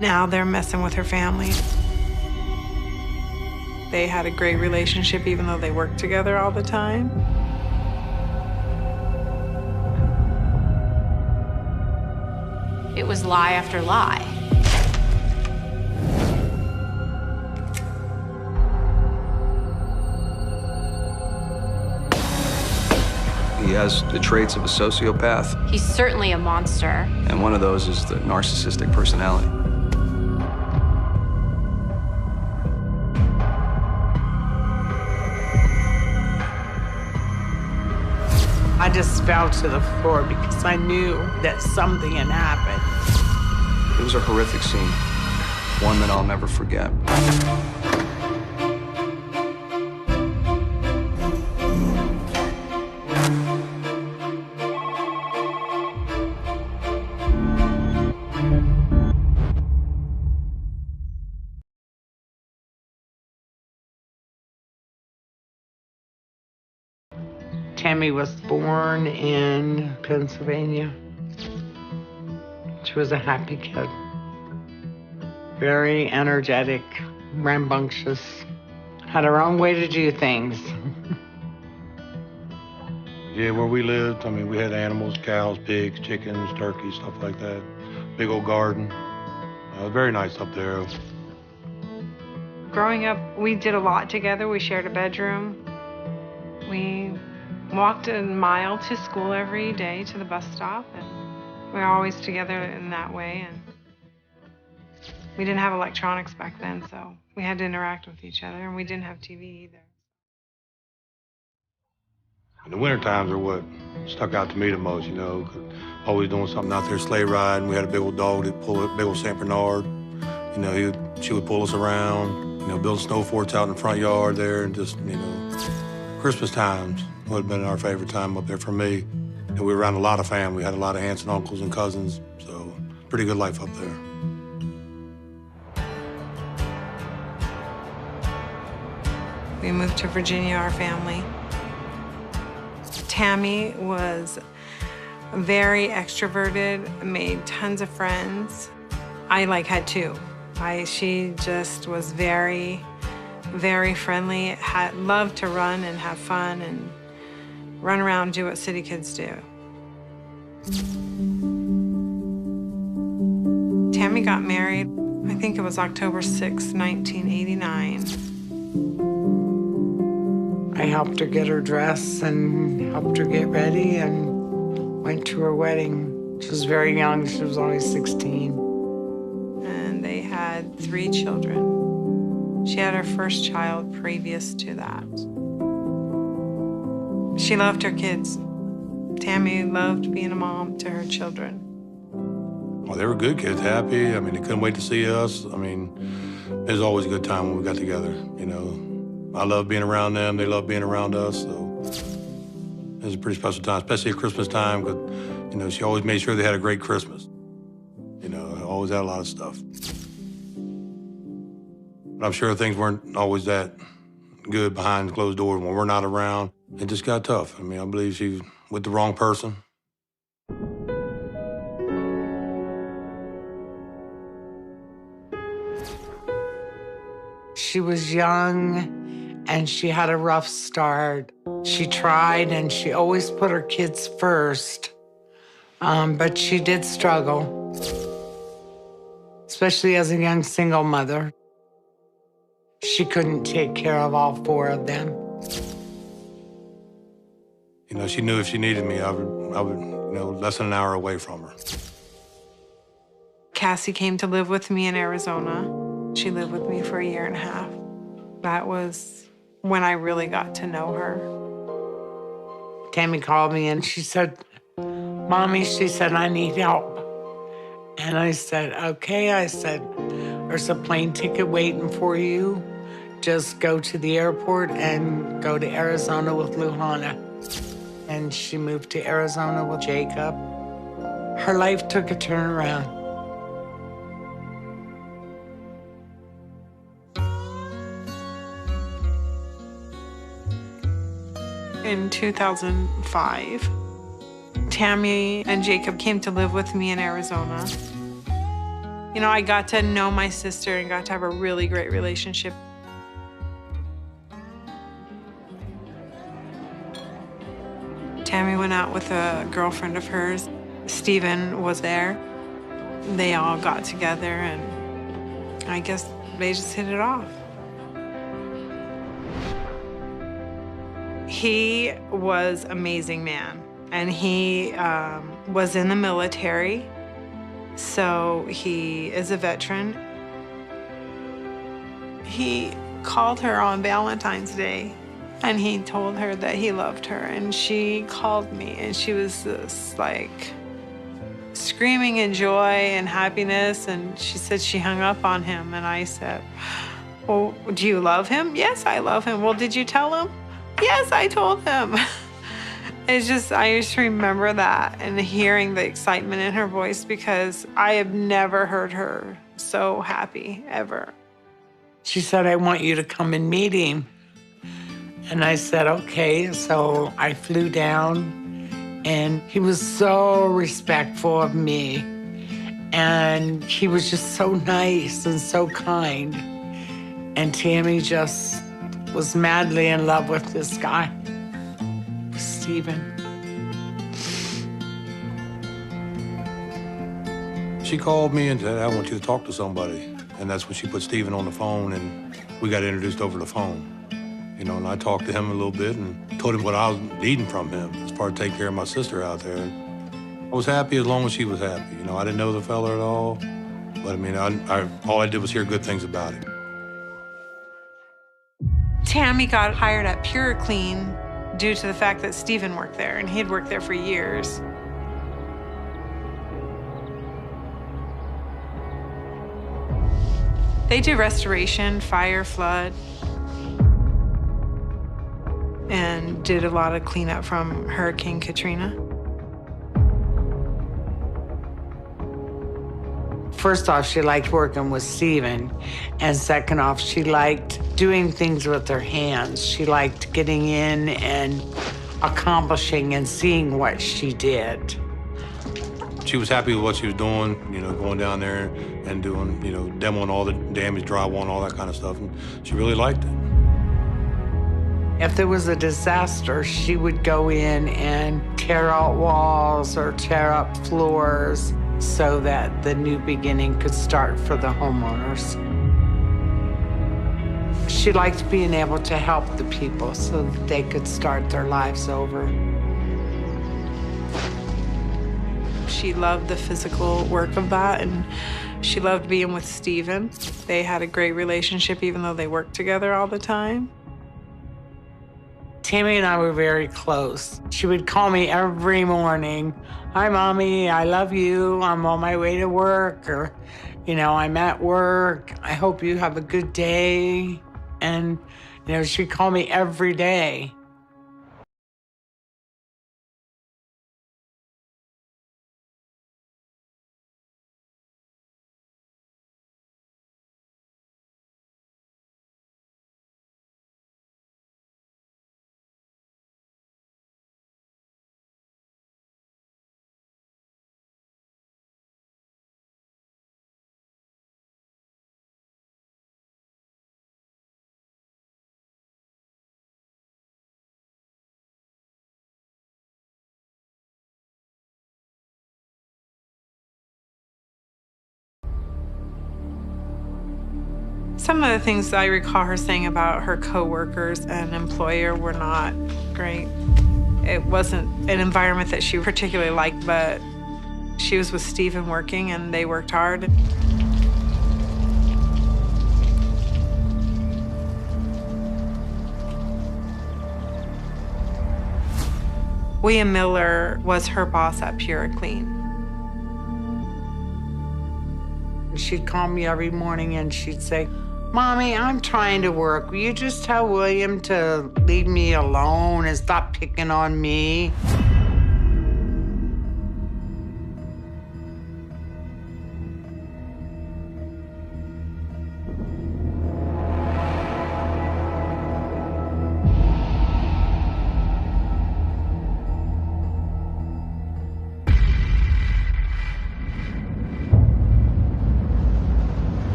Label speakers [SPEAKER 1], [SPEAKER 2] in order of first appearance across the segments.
[SPEAKER 1] Now they're messing with her family. They had a great relationship even though they worked together all the time.
[SPEAKER 2] It was lie after lie.
[SPEAKER 3] He has the traits of a sociopath.
[SPEAKER 2] He's certainly a monster.
[SPEAKER 3] And one of those is the narcissistic personality.
[SPEAKER 4] I just fell to the floor because I knew that something had happened.
[SPEAKER 3] It was a horrific scene, one that I'll never forget.
[SPEAKER 4] Tammy was born in Pennsylvania. She was a happy kid. Very energetic, rambunctious, had her own way to do things.
[SPEAKER 5] Yeah, where we lived, I mean, we had animals, cows, pigs, chickens, turkeys, stuff like that. Big old garden. Very nice up there.
[SPEAKER 1] Growing up, we did a lot together. We shared a bedroom. We walked a mile to school every day to the bus stop, and we were always together in that way. And we didn't have electronics back then, so we had to interact with each other, and we didn't have TV either.
[SPEAKER 5] And the winter times are what stuck out to me the most, you know, 'cause always doing something out there, sleigh riding. We had a big old dog that pulled a big old Saint Bernard. You know, she would pull us around, you know, build snow forts out in the front yard there, and just, you know, Christmas times would have been our favorite time up there for me. And we were around a lot of family. We had a lot of aunts and uncles and cousins, so pretty good life up there.
[SPEAKER 1] We moved to Virginia, our family. Tammy was very extroverted, made tons of friends. I had two. She just was very, very friendly, loved to run and have fun and run around and do what city kids do. Tammy got married, I think it was October 6, 1989.
[SPEAKER 4] I helped her get her dress and helped her get ready and went to her wedding. She was very young. She was only 16.
[SPEAKER 1] And they had 3 children. She had her first child previous to that. She loved her kids. Tammy loved being a mom to her children.
[SPEAKER 5] Well, they were good kids, happy. I mean, they couldn't wait to see us. I mean, it was always a good time when we got together, you know. I love being around them. They love being around us. So it was a pretty special time, especially at Christmas time, because, you know, she always made sure they had a great Christmas. You know, always had a lot of stuff. But I'm sure things weren't always that good behind closed doors when we're not around. It just got tough. I mean, I believe she was with the wrong person.
[SPEAKER 4] She was young and she had a rough start. She tried and she always put her kids first, but she did struggle, especially as a young single mother. She couldn't take care of all 4 of them.
[SPEAKER 5] You know, she knew if she needed me, I would, you know, less than an hour away from her.
[SPEAKER 1] Cassie came to live with me in Arizona. She lived with me for a year and a half. That was when I really got to know her.
[SPEAKER 4] Tammy called me and she said, "Mommy," she said, "I need help." And I said, "Okay." I said, "There's a plane ticket waiting for you. Just go to the airport and go to Arizona with Luhana." And she moved to Arizona with Jacob. Her life took a turnaround.
[SPEAKER 1] In 2005, Tammy and Jacob came to live with me in Arizona. You know, I got to know my sister and got to have a really great relationship. Tammy went out with a girlfriend of hers. Stephen was there. They all got together, and I guess they just hit it off. He was an amazing man, and he was in the military, so he is a veteran. He called her on Valentine's Day, and he told her that he loved her, and she called me, and she was just like screaming in joy and happiness, and she said she hung up on him, and I said, well, do you love him? Yes, I love him. Well, did you tell him? Yes, I told him. It's just, I just remember that and hearing the excitement in her voice, because I have never heard her so happy, ever.
[SPEAKER 4] She said, I want you to come and meet him. And I said, okay. So I flew down, and he was so respectful of me. And he was just so nice and so kind. And Tammy just was madly in love with this guy, Stephen.
[SPEAKER 5] She called me and said, I want you to talk to somebody. And that's when she put Stephen on the phone, and we got introduced over the phone. You know, and I talked to him a little bit and told him what I was needing from him as far as taking care of my sister out there. And I was happy as long as she was happy. You know, I didn't know the fella at all, but I mean, all I did was hear good things about him.
[SPEAKER 1] Tammy got hired at PureClean due to the fact that Stephen worked there, and he'd worked there for years. They do restoration, fire, flood, and did a lot of cleanup from Hurricane Katrina.
[SPEAKER 4] First off, she liked working with Stephen. And second off, she liked doing things with her hands. She liked getting in and accomplishing and seeing what she did.
[SPEAKER 5] She was happy with what she was doing, you know, going down there and doing, you know, demoing all the damaged drywall and all that kind of stuff. And she really liked it.
[SPEAKER 4] If there was a disaster, she would go in and tear out walls or tear up floors so that the new beginning could start for the homeowners. She liked being able to help the people so that they could start their lives over.
[SPEAKER 1] She loved the physical work of that, and she loved being with Stephen. They had a great relationship even though they worked together all the time.
[SPEAKER 4] Tammy and I were very close. She would call me every morning. Hi, Mommy, I love you. I'm on my way to work, or, you know, I'm at work. I hope you have a good day. And, you know, she'd call me every day.
[SPEAKER 1] Some of the things I recall her saying about her coworkers and employer were not great. It wasn't an environment that she particularly liked, but she was with Stephen working, and they worked hard. William Miller was her boss at PureClean.
[SPEAKER 4] She'd call me every morning and she'd say, Mommy, I'm trying to work. Will you just tell William to leave me alone and stop picking on me?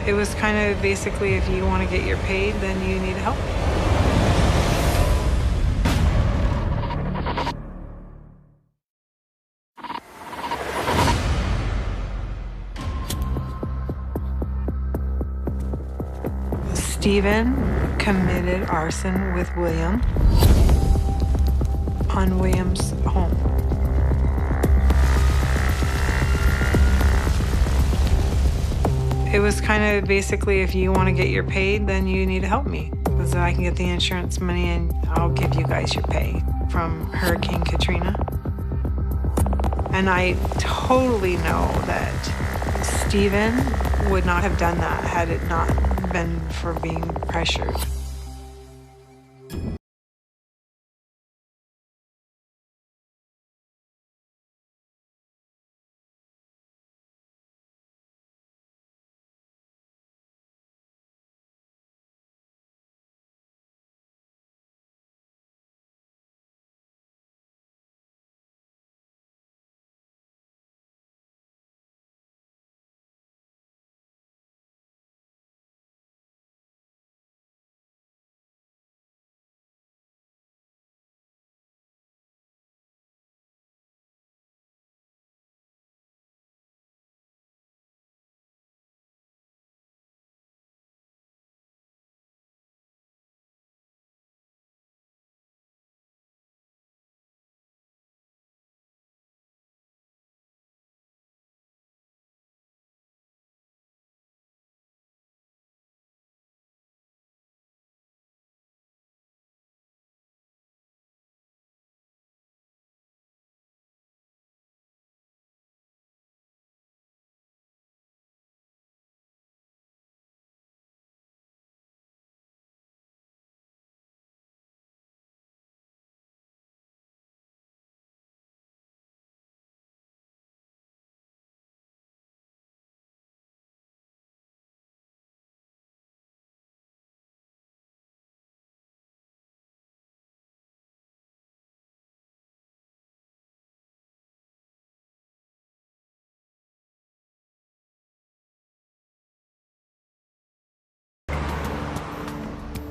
[SPEAKER 1] It was kind of basically, if you want to get your paid, then you need help. Stephen committed arson with William on William's home. It was kind of basically, if you want to get your paid, then you need to help me, because I can get the insurance money and I'll give you guys your pay from Hurricane Katrina. And I totally know that Stephen would not have done that had it not been for being pressured.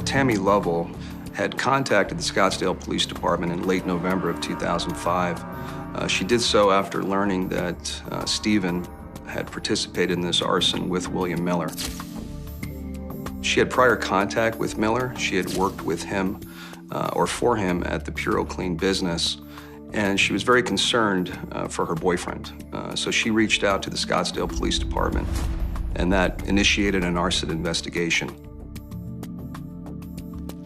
[SPEAKER 3] Tammy Lovell had contacted the Scottsdale Police Department in late November of 2005. She did so after learning that Stephen had participated in this arson with William Miller. She had prior contact with Miller. She had worked with him or for him at the Puro Clean business, and she was very concerned for her boyfriend. So she reached out to the Scottsdale Police Department, and that initiated an arson investigation.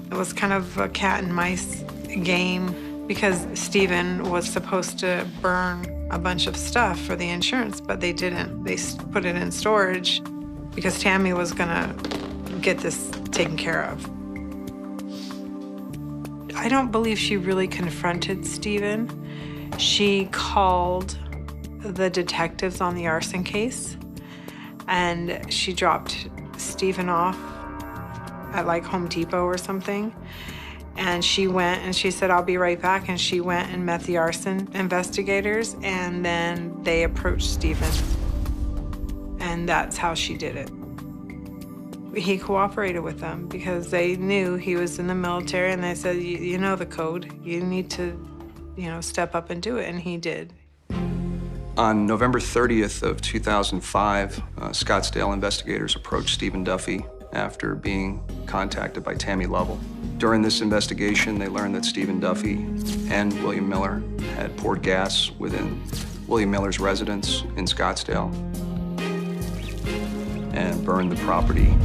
[SPEAKER 1] It was kind of a cat and mice game because Stephen was supposed to burn a bunch of stuff for the insurance, but they didn't. They put it in storage because Tammy was gonna get this taken care of. I don't believe she really confronted Stephen. She called the detectives on the arson case, and she dropped Stephen off at like Home Depot or something. And she went and she said, "I'll be right back." And she went and met the arson investigators, and then they approached Stephen. And that's how she did it. He cooperated with them because they knew he was in the military, and they said, you know the code. You need to, step up and do it, and he did.
[SPEAKER 3] On November 30th of 2005, Scottsdale investigators approached Stephen Duffy after being contacted by Tammy Lovell. During this investigation, they learned that Stephen Duffy and William Miller had poured gas within William Miller's residence in Scottsdale and burned the property.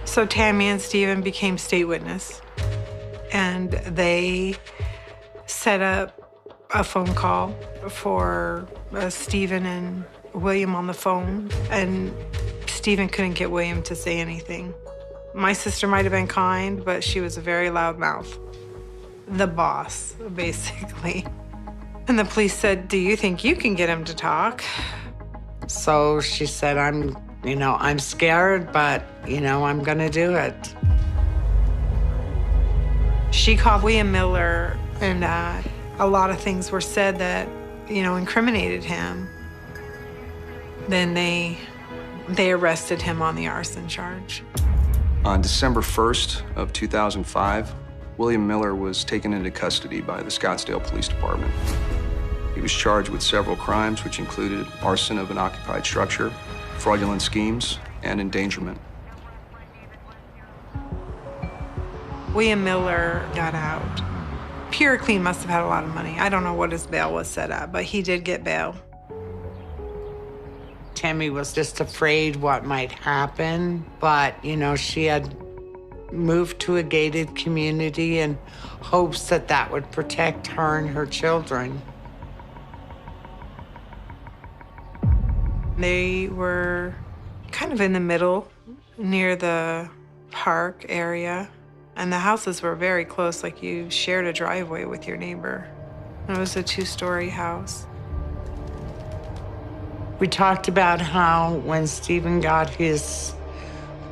[SPEAKER 1] So Tammy and Stephen became state witness, and they set up a phone call for Stephen and William on the phone, and Stephen couldn't get William to say anything. My sister might have been kind, but she was a very loud mouth. The boss, basically. And the police said, "Do you think you can get him to talk?"
[SPEAKER 4] So she said, I'm scared, but, I'm gonna do it.
[SPEAKER 1] She called William Miller, and a lot of things were said that, incriminated him. Then they arrested him on the arson charge.
[SPEAKER 3] On December 1st of 2005, William Miller was taken into custody by the Scottsdale Police Department. He was charged with several crimes, which included arson of an occupied structure, fraudulent schemes, and endangerment.
[SPEAKER 1] William Miller got out. Pure Clean must have had a lot of money. I don't know what his bail was set at, but he did get bail.
[SPEAKER 4] Tammy was just afraid what might happen, but, she had moved to a gated community in hopes that that would protect her and her children.
[SPEAKER 1] They were kind of in the middle, near the park area, and the houses were very close, like you shared a driveway with your neighbor. It was a 2-story house.
[SPEAKER 4] We talked about how when Stephen got his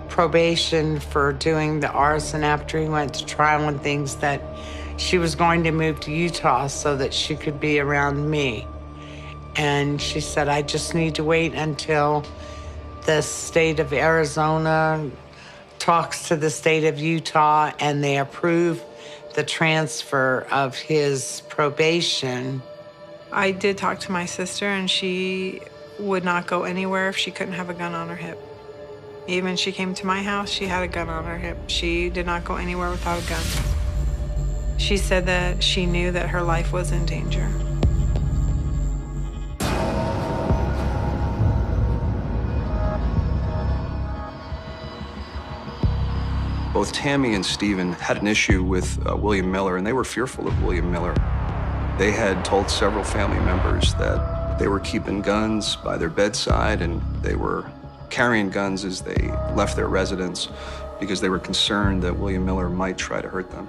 [SPEAKER 4] probation for doing the arson after he went to trial and things, that she was going to move to Utah so that she could be around me. And she said, I just need to wait until the state of Arizona talks to the state of Utah and they approve the transfer of his probation.
[SPEAKER 1] I did talk to my sister, and she would not go anywhere if she couldn't have a gun on her hip. Even she came to my house, she had a gun on her hip. She did not go anywhere without a gun. She said that she knew that her life was in danger.
[SPEAKER 3] Both Tammy and Stephen had an issue with William Miller, and they were fearful of William Miller. They had told several family members that they were keeping guns by their bedside, and they were carrying guns as they left their residence because they were concerned that William Miller might try to hurt them.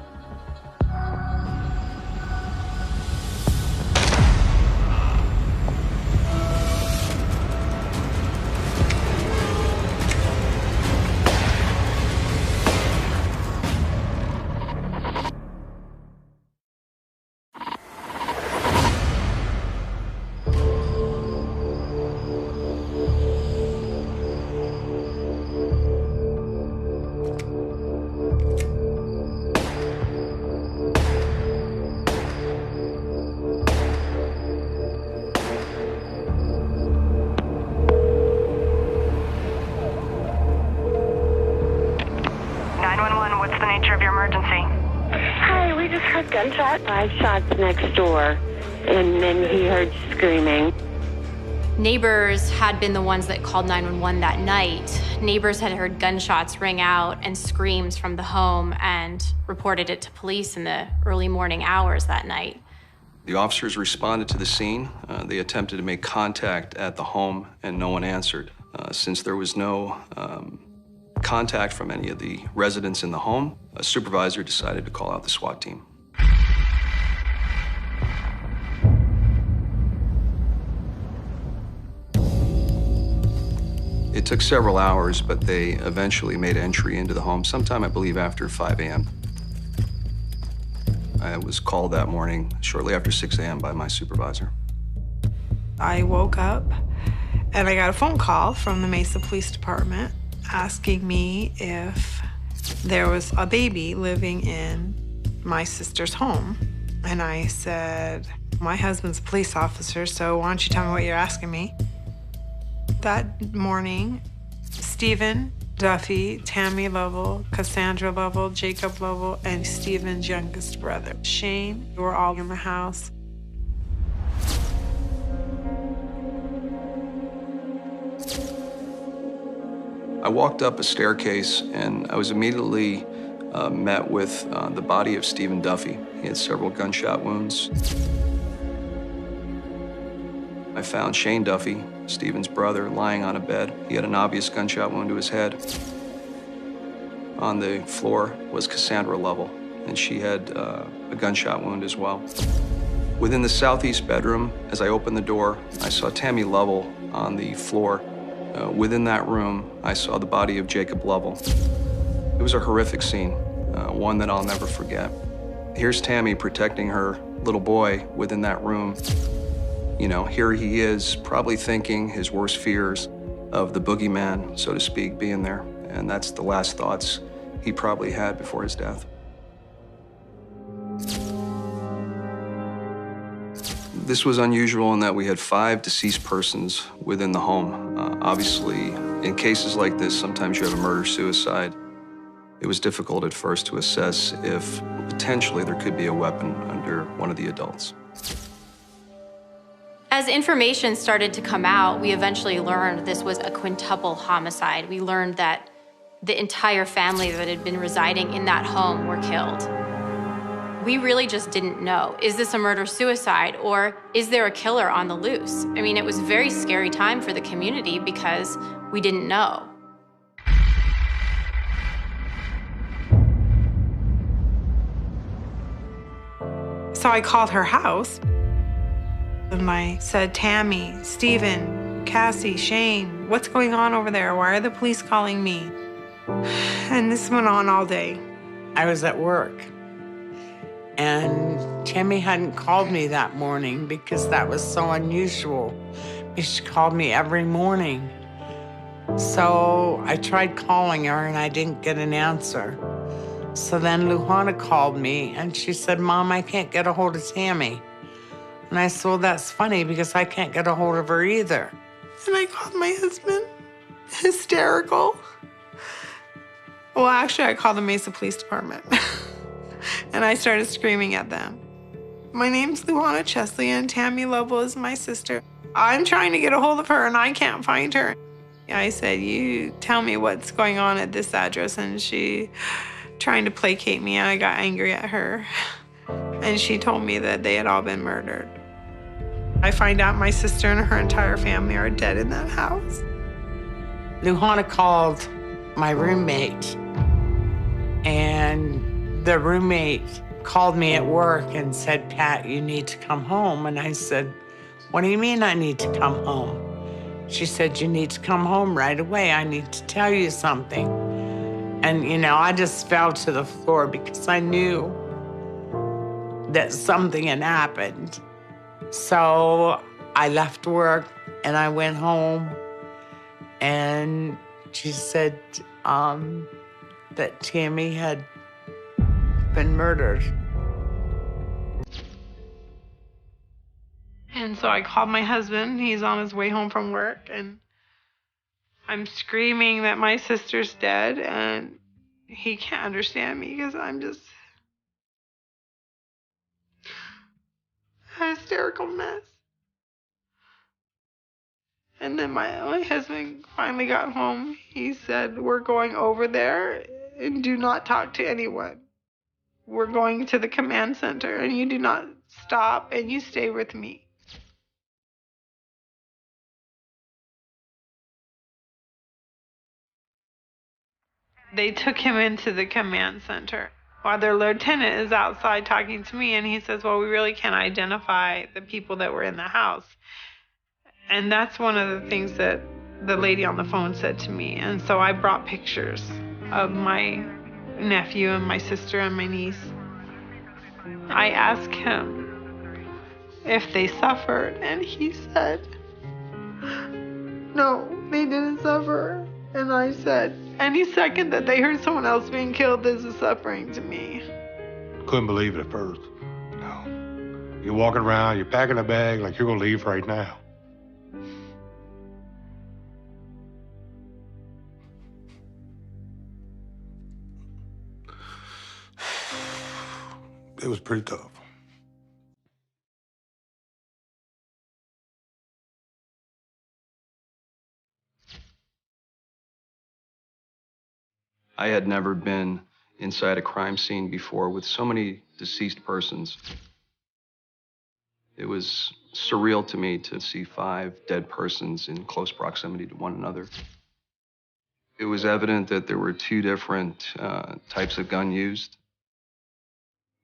[SPEAKER 6] Gunshot, 5 shots next door, and then he heard screaming.
[SPEAKER 2] Neighbors had been the ones that called 911 that night. Neighbors had heard gunshots ring out and screams from the home and reported it to police in the early morning hours that night.
[SPEAKER 3] The officers responded to the scene. They attempted to make contact at the home, and no one answered. Since there was no contact from any of the residents in the home, a supervisor decided to call out the SWAT team. It took several hours, but they eventually made entry into the home sometime, I believe, after 5 a.m. I was called that morning, shortly after 6 a.m. by my supervisor.
[SPEAKER 1] I woke up and I got a phone call from the Mesa Police Department asking me if there was a baby living in my sister's home. And I said, my husband's a police officer, so why don't you tell me what you're asking me? That morning, Stephen Duffy, Tammy Lovell, Cassandra Lovell, Jacob Lovell, and Stephen's youngest brother, Shane, were all in the house.
[SPEAKER 3] I walked up a staircase, and I was immediately met with the body of Stephen Duffy. He had several gunshot wounds. I found Shane Duffy, Stephen's brother, lying on a bed. He had an obvious gunshot wound to his head. On the floor was Cassandra Lovell, and she had a gunshot wound as well. Within the southeast bedroom, as I opened the door, I saw Tammy Lovell on the floor. Within that room, I saw the body of Jacob Lovell. It was a horrific scene, one that I'll never forget. Here's Tammy protecting her little boy within that room. You know, here he is probably thinking his worst fears of the boogeyman, so to speak, being there. And that's the last thoughts he probably had before his death. This was unusual in that we had 5 deceased persons within the home. Obviously, in cases like this, sometimes you have a murder-suicide. It was difficult at first to assess if potentially there could be a weapon under one of the adults.
[SPEAKER 2] As information started to come out, we eventually learned this was a quintuple homicide. We learned that the entire family that had been residing in that home were killed. We really just didn't know. Is this a murder-suicide, or is there a killer on the loose? I mean, it was a very scary time for the community because we didn't know.
[SPEAKER 1] So I called her house, and I said, Tammy, Stephen, Cassie, Shane, what's going on over there? Why are the police calling me? And this went on all day.
[SPEAKER 4] I was at work, and Tammy hadn't called me that morning because that was so unusual. She called me every morning. So I tried calling her, and I didn't get an answer. So then Luhana called me, and she said, Mom, I can't get a hold of Tammy. And I said, well, that's funny because I can't get a hold of her either.
[SPEAKER 1] And I called my husband, hysterical. Well, actually, I called the Mesa Police Department. And I started screaming at them. My name's Luhana Chesley, and Tammy Lovell is my sister. I'm trying to get a hold of her, and I can't find her. I said, you tell me what's going on at this address. And she trying to placate me, and I got angry at her. And she told me that they had all been murdered. I find out my sister and her entire family are dead in that house.
[SPEAKER 4] Luhana called my roommate, and the roommate called me at work and said, Pat, you need to come home. And I said, what do you mean I need to come home? She said, you need to come home right away. I need to tell you something. And, you know, I just fell to the floor because I knew that something had happened. So I left work and I went home, and she said that Tammy had been murdered.
[SPEAKER 1] And so I called my husband. He's on his way home from work, and I'm screaming that my sister's dead, and he can't understand me because I'm just a hysterical mess. And then my husband finally got home. He said, we're going over there and do not talk to anyone. We're going to the command center, and you do not stop, and you stay with me. They took him into the command center while their lieutenant is outside talking to me, and he says, well, we really can't identify the people that were in the house. And that's one of the things that the lady on the phone said to me. And so I brought pictures of my nephew and my sister and my niece. I asked him if they suffered, and he said, no, they didn't suffer. And I said, any second that they heard someone else being killed, this is suffering to me.
[SPEAKER 5] Couldn't believe it at first. No. You're walking around, you're packing a bag like you're gonna leave right now. It was pretty tough.
[SPEAKER 3] I had never been inside a crime scene before with so many deceased persons. It was surreal to me to see 5 dead persons in close proximity to one another. It was evident that there were 2 different types of gun used.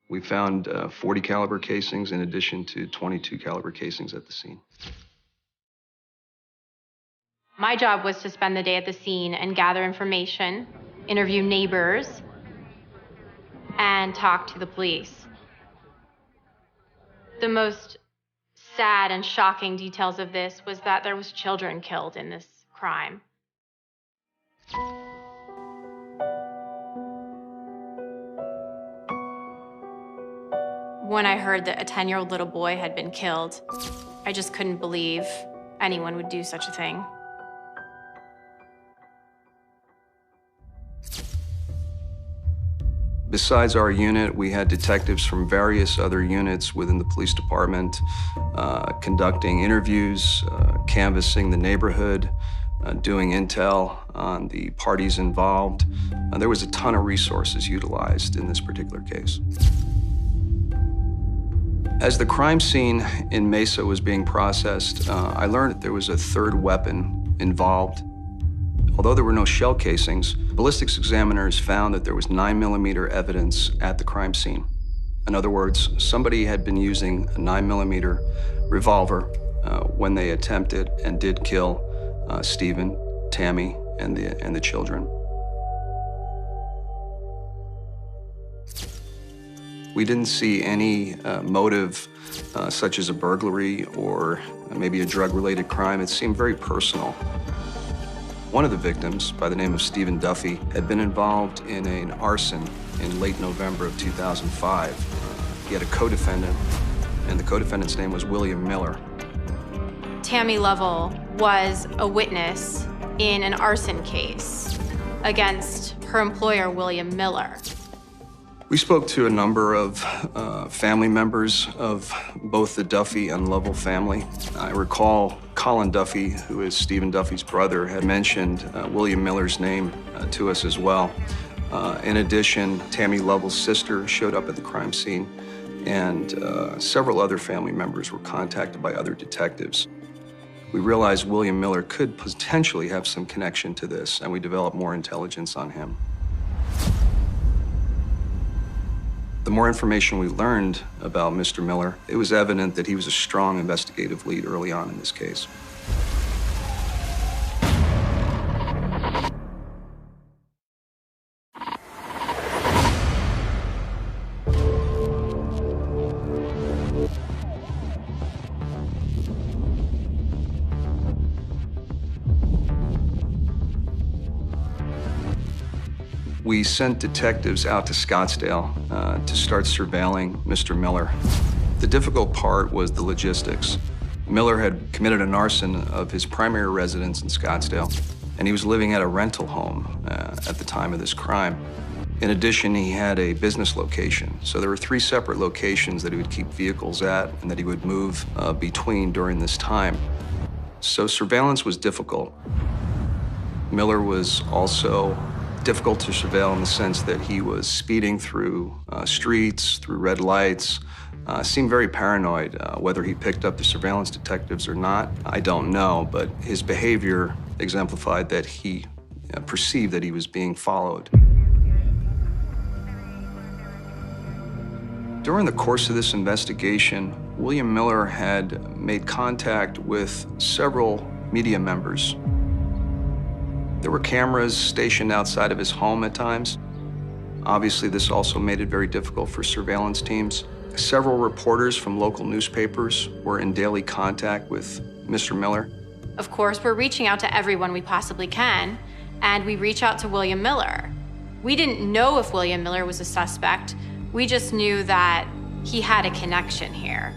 [SPEAKER 3] We found 40 caliber casings in addition to 22 caliber casings at the scene.
[SPEAKER 2] My job was to spend the day at the scene and gather information, interview neighbors, and talk to the police. The most sad and shocking details of this was that there was children killed in this crime. When I heard that a 10-year-old little boy had been killed, I just couldn't believe anyone would do such a thing.
[SPEAKER 3] Besides our unit, we had detectives from various other units within the police department conducting interviews, canvassing the neighborhood, doing intel on the parties involved. There was a ton of resources utilized in this particular case. As the crime scene in Mesa was being processed, I learned that there was a third weapon involved. Although there were no shell casings, ballistics examiners found that there was 9mm evidence at the crime scene. In other words, somebody had been using a 9mm revolver when they attempted and did kill Stephen, Tammy, and the children. We didn't see any motive such as a burglary or maybe a drug-related crime. It seemed very personal. One of the victims, by the name of Stephen Duffy, had been involved in an arson in late November of 2005. He had a co-defendant, and the co-defendant's name was William Miller.
[SPEAKER 2] Tammy Lovell was a witness in an arson case against her employer, William Miller.
[SPEAKER 3] We spoke to a number of family members of both the Duffy and Lovell family. I recall Colin Duffy, who is Stephen Duffy's brother, had mentioned William Miller's name to us as well. In addition, Tammy Lovell's sister showed up at the crime scene, and several other family members were contacted by other detectives. We realized William Miller could potentially have some connection to this, and we developed more intelligence on him. The more information we learned about Mr. Miller, it was evident that he was a strong investigative lead early on in this case. We sent detectives out to Scottsdale to start surveilling Mr. Miller. The difficult part was the logistics. Miller had committed an arson of his primary residence in Scottsdale, and he was living at a rental home at the time of this crime. In addition, he had a business location, so there were 3 separate locations that he would keep vehicles at and that he would move between during this time. So surveillance was difficult. Miller was also difficult to surveil in the sense that he was speeding through streets, through red lights, seemed very paranoid. Whether he picked up the surveillance detectives or not, I don't know, but his behavior exemplified that he perceived that he was being followed. During the course of this investigation, William Miller had made contact with several media members. There were cameras stationed outside of his home at times. Obviously, this also made it very difficult for surveillance teams. Several reporters from local newspapers were in daily contact with Mr. Miller.
[SPEAKER 2] Of course, we're reaching out to everyone we possibly can, and we reach out to William Miller. We didn't know if William Miller was a suspect. We just knew that he had a connection here.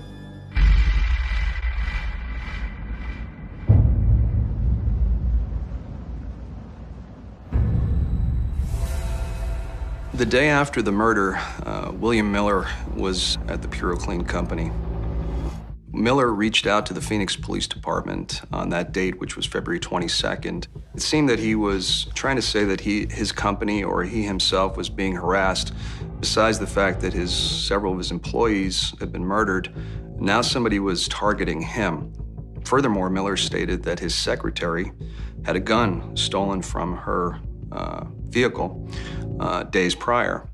[SPEAKER 3] The day after the murder, William Miller was at the Puro Clean Company. Miller reached out to the Phoenix Police Department on that date, which was February 22nd. It seemed that he was trying to say that his company or he himself was being harassed. Besides the fact that several of his employees had been murdered, now somebody was targeting him. Furthermore, Miller stated that his secretary had a gun stolen from her vehicle days prior.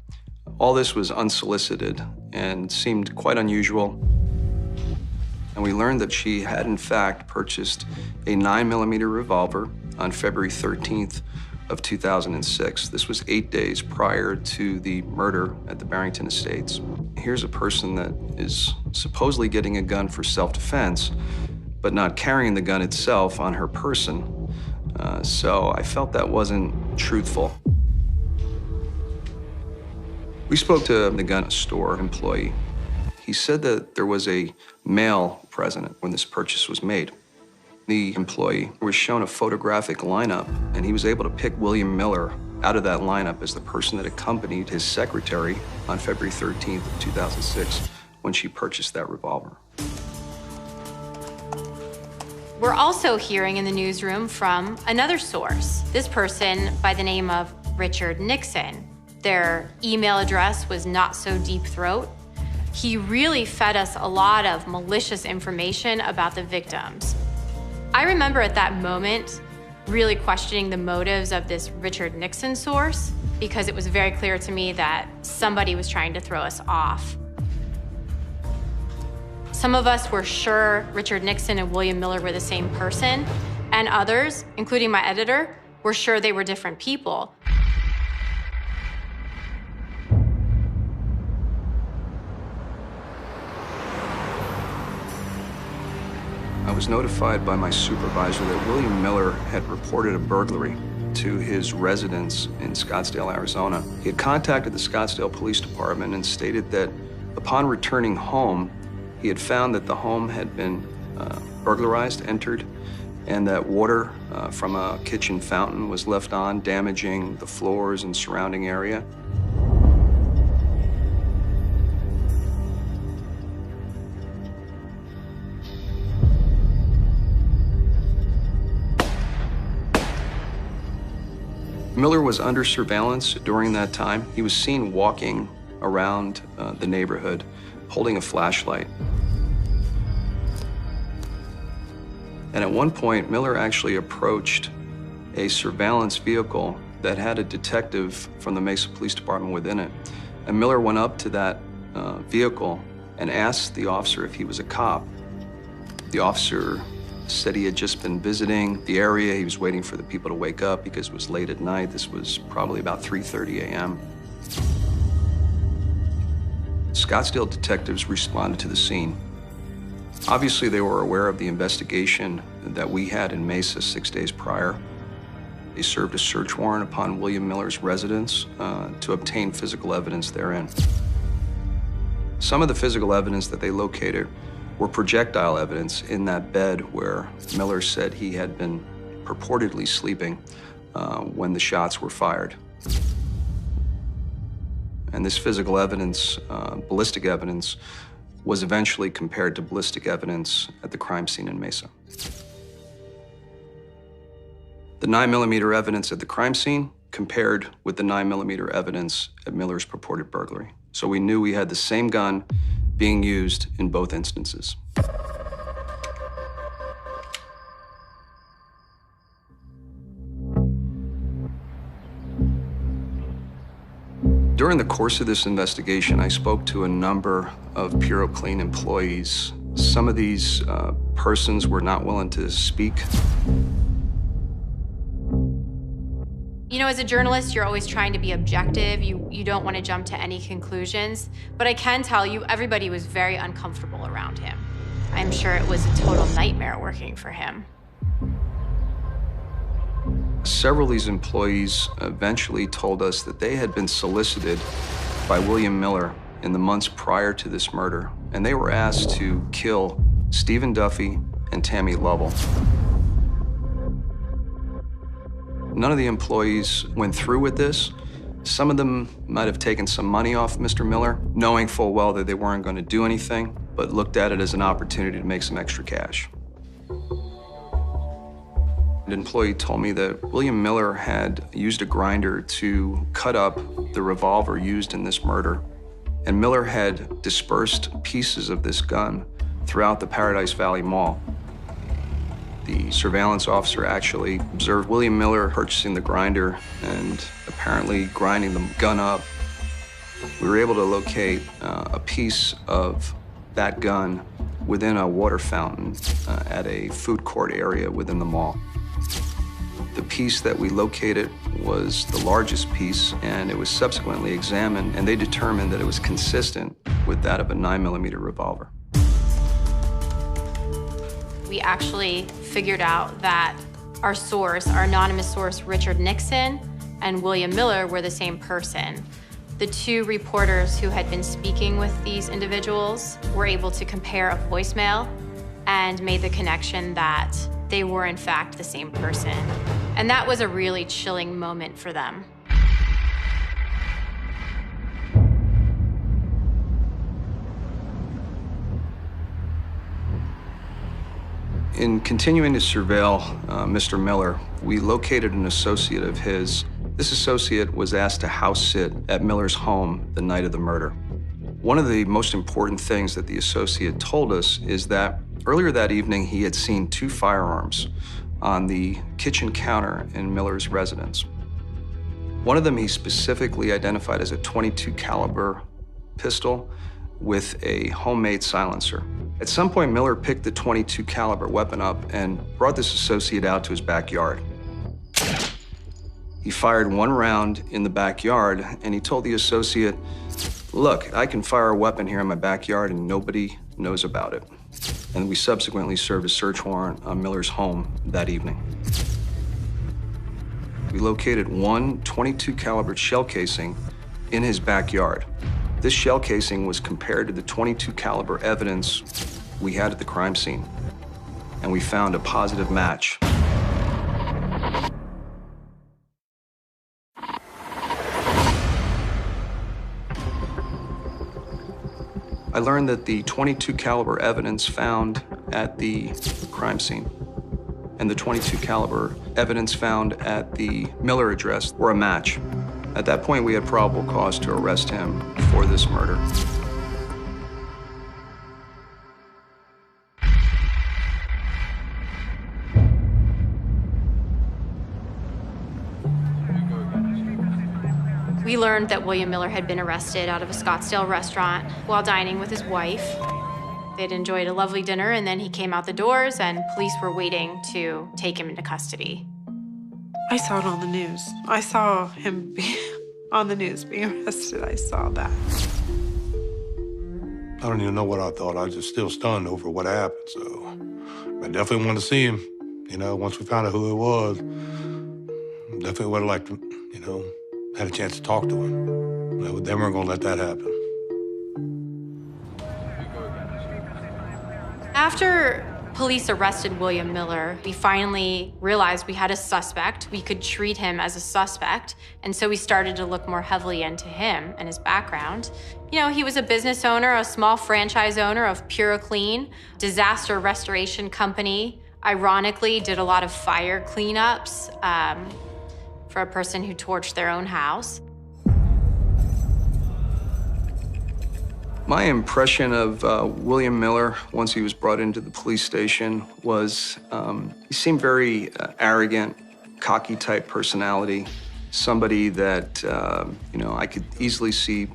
[SPEAKER 3] All this was unsolicited and seemed quite unusual. And we learned that she had, in fact, purchased a 9mm revolver on February 13th of 2006. This was 8 days prior to the murder at the Barrington Estates. Here's a person that is supposedly getting a gun for self-defense, but not carrying the gun itself on her person. So I felt that wasn't truthful. We spoke to the gun store employee. He said that there was a male present when this purchase was made. The employee was shown a photographic lineup, and he was able to pick William Miller out of that lineup as the person that accompanied his secretary on February 13th of 2006 when she purchased that revolver.
[SPEAKER 2] We're also hearing in the newsroom from another source, this person by the name of Richard Nixon. Their email address was Not So Deep Throat. He really fed us a lot of malicious information about the victims. I remember at that moment really questioning the motives of this Richard Nixon source because it was very clear to me that somebody was trying to throw us off. Some of us were sure Richard Nixon and William Miller were the same person, and others, including my editor, were sure they were different people.
[SPEAKER 3] I was notified by my supervisor that William Miller had reported a burglary to his residence in Scottsdale, Arizona. He had contacted the Scottsdale Police Department and stated that upon returning home, he had found that the home had been burglarized, entered, and that water from a kitchen fountain was left on, damaging the floors and surrounding area. Miller was under surveillance during that time. He was seen walking around the neighborhood, holding a flashlight. And at one point, Miller actually approached a surveillance vehicle that had a detective from the Mesa Police Department within it. And Miller went up to that vehicle and asked the officer if he was a cop. The officer said he had just been visiting the area. He was waiting for the people to wake up because it was late at night. This was probably about 3:30 a.m. Scottsdale detectives responded to the scene. Obviously, they were aware of the investigation that we had in Mesa 6 days prior. They served a search warrant upon William Miller's residence to obtain physical evidence therein. Some of the physical evidence that they located were projectile evidence in that bed where Miller said he had been purportedly sleeping when the shots were fired. And this physical evidence, ballistic evidence, was eventually compared to ballistic evidence at the crime scene in Mesa. The 9mm evidence at the crime scene compared with the 9mm evidence at Miller's purported burglary. So we knew we had the same gun being used in both instances. During the course of this investigation, I spoke to a number of Puro Clean employees. Some of these persons were not willing to speak.
[SPEAKER 2] You know, as a journalist, you're always trying to be objective. You don't want to jump to any conclusions. But I can tell you, everybody was very uncomfortable around him. I'm sure it was a total nightmare working for him.
[SPEAKER 3] Several of these employees eventually told us that they had been solicited by William Miller in the months prior to this murder, and they were asked to kill Stephen Duffy and Tammy Lovell. None of the employees went through with this. Some of them might have taken some money off Mr. Miller, knowing full well that they weren't going to do anything, but looked at it as an opportunity to make some extra cash. An employee told me that William Miller had used a grinder to cut up the revolver used in this murder, and Miller had dispersed pieces of this gun throughout the Paradise Valley Mall. The surveillance officer actually observed William Miller purchasing the grinder and apparently grinding the gun up. We were able to locate a piece of that gun within a water fountain at a food court area within the mall. The piece that we located was the largest piece, and it was subsequently examined, and they determined that it was consistent with that of a 9mm revolver.
[SPEAKER 2] We actually figured out that our source, our anonymous source, Richard Nixon, and William Miller were the same person. The two reporters who had been speaking with these individuals were able to compare a voicemail and made the connection that they were in fact the same person. And that was a really chilling moment for them.
[SPEAKER 3] In continuing to surveil Mr. Miller, we located an associate of his. This associate was asked to house sit at Miller's home the night of the murder. One of the most important things that the associate told us is that earlier that evening he had seen two firearms on the kitchen counter in Miller's residence. One of them he specifically identified as a .22 caliber pistol with a homemade silencer. At some point, Miller picked the .22 caliber weapon up and brought this associate out to his backyard. He fired one round in the backyard, and he told the associate, "Look, I can fire a weapon here in my backyard and nobody knows about it." And we subsequently served a search warrant on Miller's home that evening. We located one .22 caliber shell casing in his backyard. This shell casing was compared to the .22 caliber evidence we had at the crime scene, and we found a positive match. I learned that the .22 caliber evidence found at the crime scene and the .22 caliber evidence found at the Miller address were a match. At that point, we had probable cause to arrest him for this murder.
[SPEAKER 2] We learned that William Miller had been arrested out of a Scottsdale restaurant while dining with his wife. They'd enjoyed a lovely dinner, and then he came out the doors, and police were waiting to take him into custody.
[SPEAKER 1] I saw it on the news. I saw him on the news being arrested. I saw that.
[SPEAKER 5] I don't even know what I thought. I was just still stunned over what happened, so I definitely wanted to see him. You know, once we found out who it was, definitely would have liked to, had a chance to talk to him. They weren't gonna let that happen.
[SPEAKER 2] After police arrested William Miller, we finally realized we had a suspect. We could treat him as a suspect. And so we started to look more heavily into him and his background. You know, he was a business owner, a small franchise owner of PuraClean, disaster restoration company. Ironically, did a lot of fire cleanups for a person who torched their own house.
[SPEAKER 3] My impression of William Miller, once he was brought into the police station, was he seemed very arrogant, cocky type personality, somebody that, I could easily see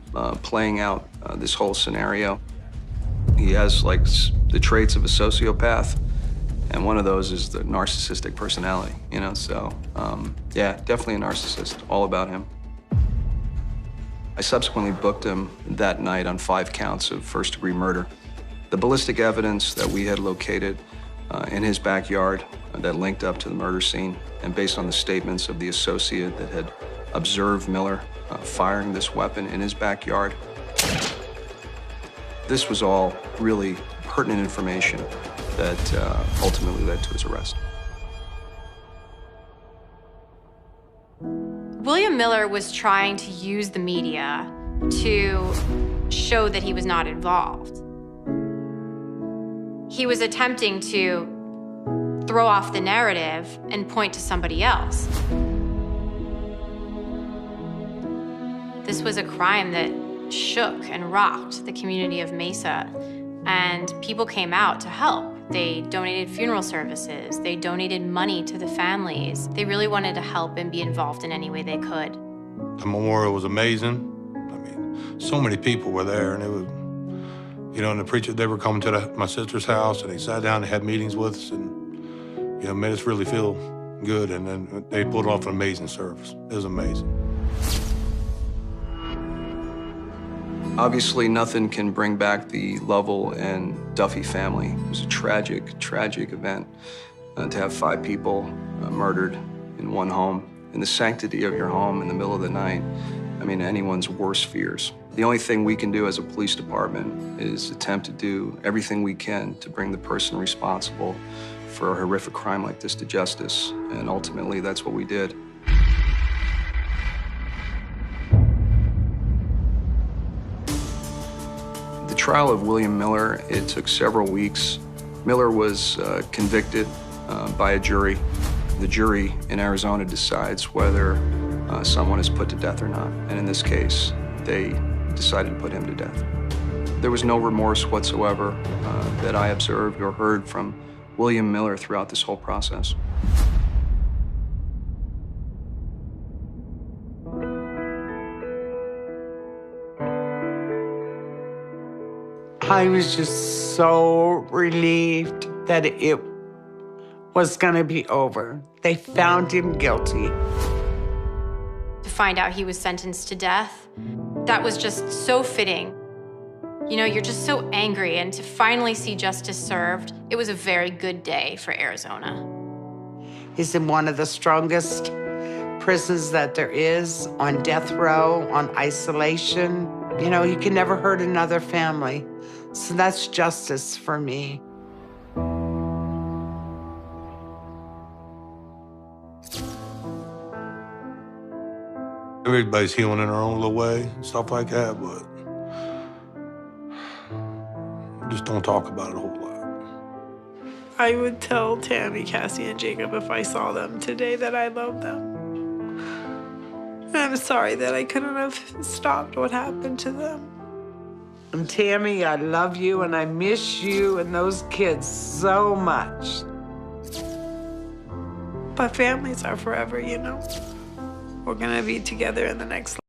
[SPEAKER 3] playing out this whole scenario. He has like the traits of a sociopath, and one of those is the narcissistic personality, so yeah, definitely a narcissist, all about him. I subsequently booked him that night on 5 counts of first-degree murder. The ballistic evidence that we had located in his backyard that linked up to the murder scene, and based on the statements of the associate that had observed Miller firing this weapon in his backyard, this was all really pertinent information that ultimately led to his arrest.
[SPEAKER 2] William Miller was trying to use the media to show that he was not involved. He was attempting to throw off the narrative and point to somebody else. This was a crime that shook and rocked the community of Mesa, and people came out to help. They donated funeral services. They donated money to the families. They really wanted to help and be involved in any way they could.
[SPEAKER 5] The memorial was amazing. I mean, so many people were there, and it was, and the preacher, they were coming to my sister's house, and they sat down and had meetings with us, and, made us really feel, good, and then they pulled off an amazing service. It was amazing.
[SPEAKER 3] Obviously, nothing can bring back the Lovell and Duffy family. It was a tragic, tragic event to have 5 people murdered in one home, in the sanctity of your home in the middle of the night. I mean, anyone's worst fears. The only thing we can do as a police department is attempt to do everything we can to bring the person responsible for a horrific crime like this to justice, and ultimately, that's what we did. The trial of William Miller, it took several weeks. Miller was convicted by a jury. The jury in Arizona decides whether someone is put to death or not. And in this case, they decided to put him to death. There was no remorse whatsoever that I observed or heard from William Miller throughout this whole process.
[SPEAKER 4] I was just so relieved that it was gonna be over. They found him guilty.
[SPEAKER 2] To find out he was sentenced to death, that was just so fitting. You know, you're just so angry, and to finally see justice served, it was a very good day for Arizona.
[SPEAKER 4] He's in one of the strongest prisons that there is, on death row, on isolation. You know, you can never hurt another family. So that's justice for me.
[SPEAKER 5] Everybody's healing in their own little way, stuff like that, but just don't talk about it a whole lot.
[SPEAKER 1] I would tell Tammy, Cassie, and Jacob if I saw them today that I love them. And I'm sorry that I couldn't have stopped what happened to them.
[SPEAKER 4] And Tammy, I love you and I miss you and those kids so much.
[SPEAKER 1] But families are forever, you know. We're gonna be together in the next life.